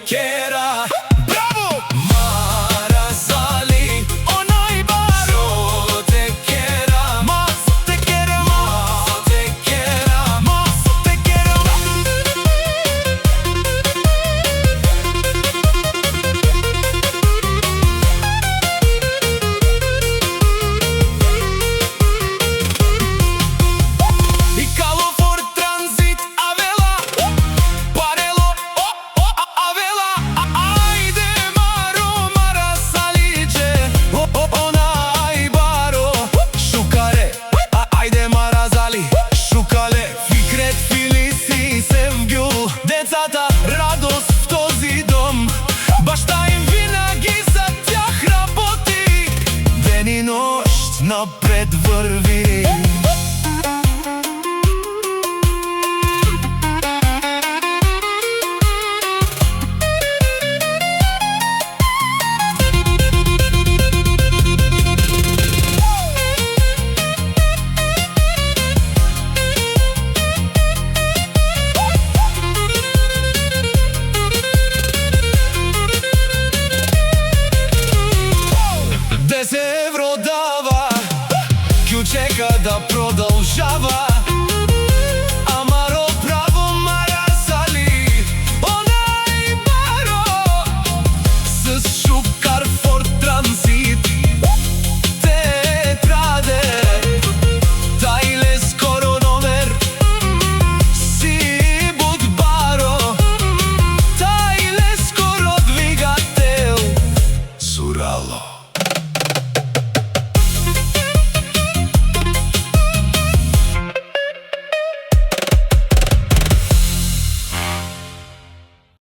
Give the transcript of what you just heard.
kera. Bravo! Marazali, onaj baro. Te kera, maso te kera, maso te kera, maso te kera. I kalo for transit avela, parelo avela. Ajde maro Marazaliđe, onaj baro. Šukare, ajde Marazali, šukale. Fikret Filisi Sevgül, dецата радост в този дом. Баща им винаги за тях работи, ден и нощ напред върви. €10 дава, кючека да продължава.